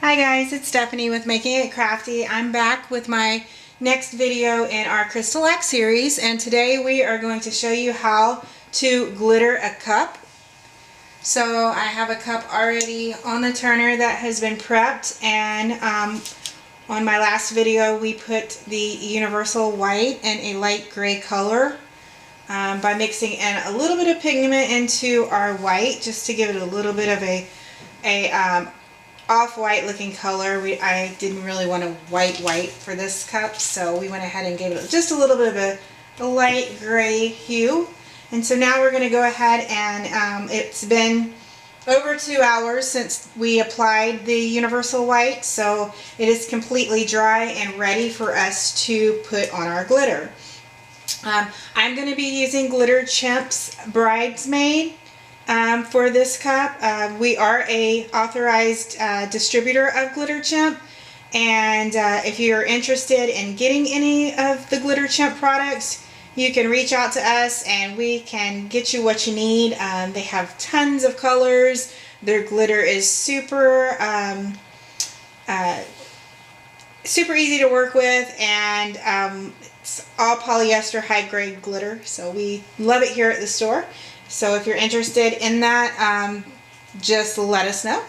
Hi guys, it's Stephanie with Making It Crafty. I'm back with my next video in our Crystalac series, and today we are going to show you how to glitter a cup. So I have a cup already on the turner that has been prepped, and on my last video we put the universal white and a light gray color by mixing in a little bit of pigment into our white just to give it a little bit of a off-white looking color. I didn't really want a white for this cup, so we went ahead and gave it just a little bit of a light gray hue. And so now we're going to go ahead and it's been over 2 hours since we applied the universal white, so it is completely dry and ready for us to put on our glitter. I'm going to be using Glitter Chimp's Bridesmaid for this cup. We are a authorized distributor of Glitter Chimp, and if you're interested in getting any of the Glitter Chimp products, you can reach out to us and we can get you what you need. They have tons of colors. Their glitter is super easy to work with, and it's all polyester high grade glitter, so we love it here at the store. So if you're interested in that, just let us know.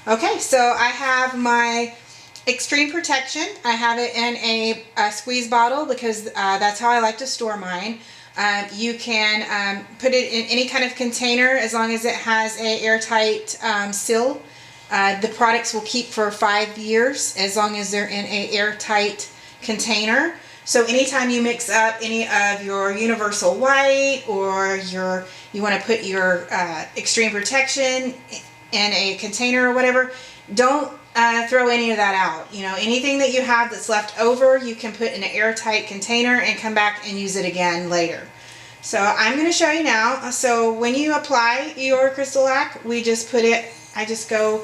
Okay, so I have my Extreme Protection. I have it in a squeeze bottle because that's how I like to store mine. You can put it in any kind of container as long as it has a airtight seal. The products will keep for 5 years as long as they're in a airtight container. So anytime you mix up any of your universal white, or you want to put your Extreme Protection in a container or whatever, don't throw any of that out. You know, anything that you have that's left over, you can put in an airtight container and come back and use it again later. So I'm going to show you now. So when you apply your Crystalac, I just go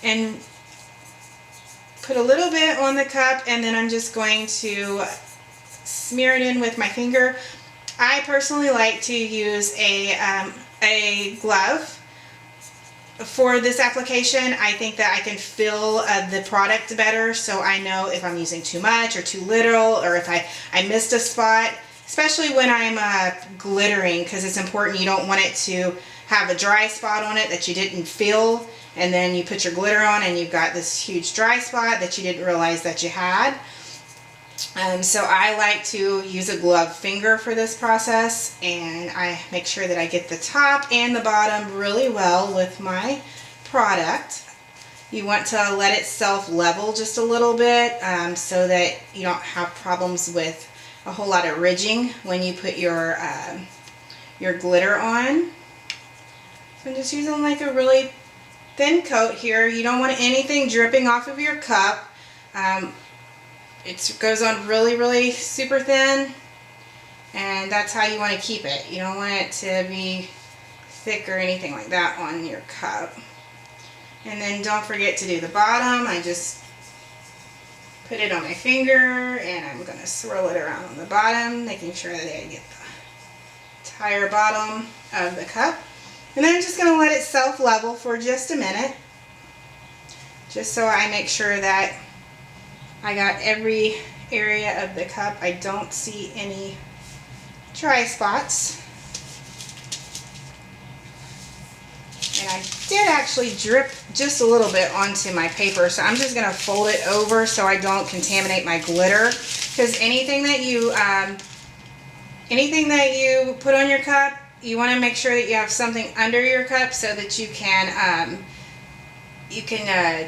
and put a little bit on the cup, and then I'm just going to smear it in with my finger. I personally like to use a glove for this application. I think that I can feel the product better, so I know if I'm using too much or too little, or if I missed a spot, especially when I'm glittering, because it's important. You don't want it to have a dry spot on it that you didn't feel, and then you put your glitter on and you've got this huge dry spot that you didn't realize that you had. So I like to use a glove finger for this process, and I make sure that I get the top and the bottom really well with my product. You want to let it self-level just a little bit so that you don't have problems with a whole lot of ridging when you put your glitter on. So I'm just using like a really thin coat here. You don't want anything dripping off of your cup. It goes on really super thin, and that's how you want to keep it. You don't want it to be thick or anything like that on your cup. And then don't forget to do the bottom. I just put it on my finger and I'm going to swirl it around on the bottom, making sure that I get the entire bottom of the cup. And then I'm just going to let it self-level for just a minute, just so I make sure that I got every area of the cup. I don't see any dry spots. And I did actually drip just a little bit onto my paper, so I'm just going to fold it over so I don't contaminate my glitter. Because anything that you put on your cup, you want to make sure that you have something under your cup so that you can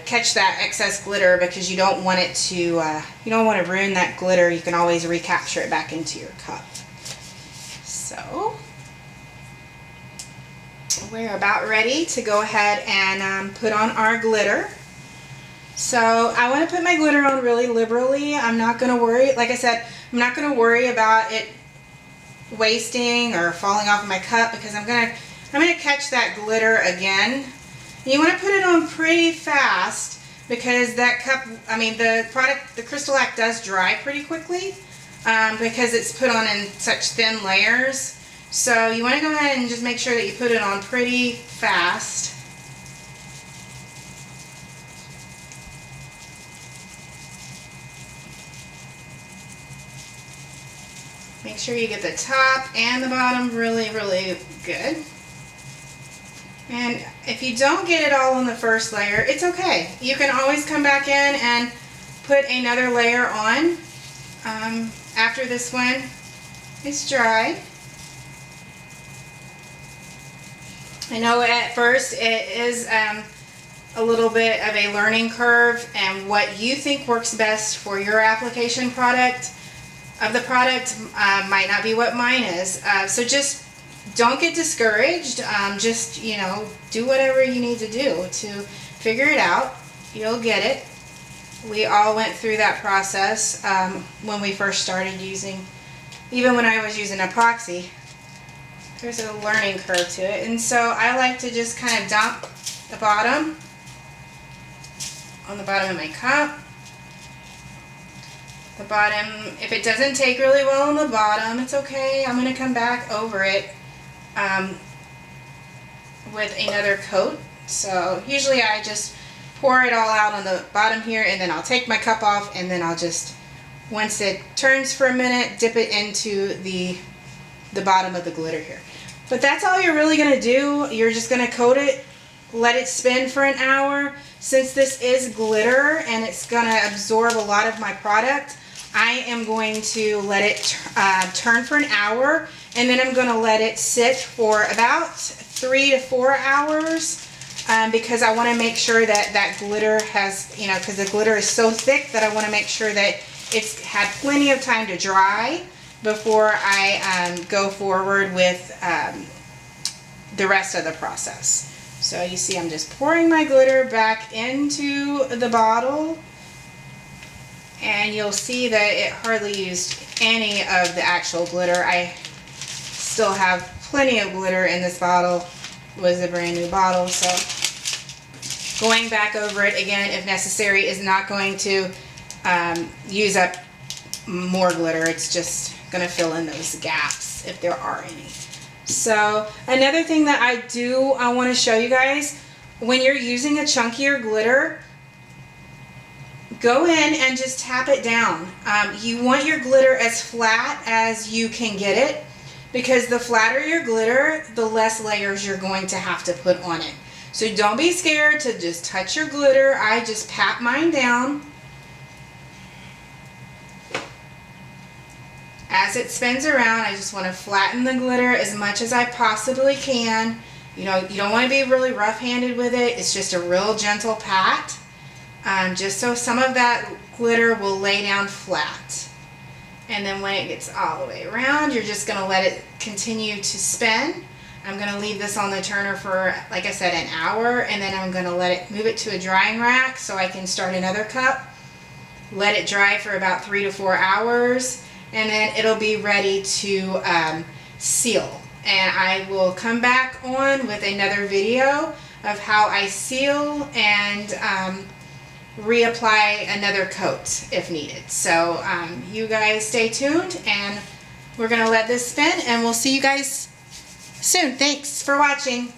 catch that excess glitter, because you don't want it to you don't want to ruin that glitter. You can always recapture it back into your cup. So we're about ready to go ahead and put on our glitter. So I want to put my glitter on really liberally. I'm not going to worry, like I said, I'm not going to worry about it wasting or falling off of my cup, because I'm going to catch that glitter again. You want to put it on pretty fast, because that cup, the Crystalac does dry pretty quickly because it's put on in such thin layers. So you want to go ahead and just make sure that you put it on pretty fast. Make sure you get the top and the bottom really, really good. And if you don't get it all on the first layer, it's okay. You can always come back in and put another layer on after this one is dry. I know at first it is a little bit of a learning curve, and what you think works best for your application product might not be what mine is. So just don't get discouraged. Just, you know, do whatever you need to do to figure it out. You'll get it. We all went through that process when we first started using, even when I was using epoxy. There's a learning curve to it. And so I like to just kind of dump the bottom on the bottom of my cup. The bottom, if it doesn't take really well on the bottom, it's okay. I'm going to come back over it with another coat. So usually I just pour it all out on the bottom here, and then I'll take my cup off, and then I'll just, once it turns for a minute, dip it into the bottom of the glitter here. But that's all you're really going to do. You're just going to coat it, let it spin for an hour. Since this is glitter and it's going to absorb a lot of my product, I am going to let it turn for an hour, and then I'm going to let it sit for about 3 to 4 hours because I want to make sure that that glitter has, you know, because the glitter is so thick that I want to make sure that it's had plenty of time to dry before I go forward with the rest of the process. So you see I'm just pouring my glitter back into the bottle, and you'll see that it hardly used any of the actual glitter. I still have plenty of glitter in this bottle. It was a brand new bottle, so going back over it again if necessary is not going to use up more glitter. It's just going to fill in those gaps if there are any. So another thing that I want to show you guys, when you're using a chunkier glitter, go in and just tap it down. You want your glitter as flat as you can get it, because the flatter your glitter, the less layers you're going to have to put on it. So don't be scared to just touch your glitter. I just pat mine down. As it spins around, I just want to flatten the glitter as much as I possibly can. You know, you don't want to be really rough-handed with it. It's just a real gentle pat, just so some of that glitter will lay down flat. And then when it gets all the way around, you're just going to let it continue to spin. I'm going to leave this on the turner for, like I said, an hour, and then I'm going to move it to a drying rack so I can start another cup. Let it dry for about 3 to 4 hours. And then it'll be ready to seal. And I will come back on with another video of how I seal and reapply another coat if needed. So you guys stay tuned, and we're going to let this spin, and we'll see you guys soon. Thanks for watching.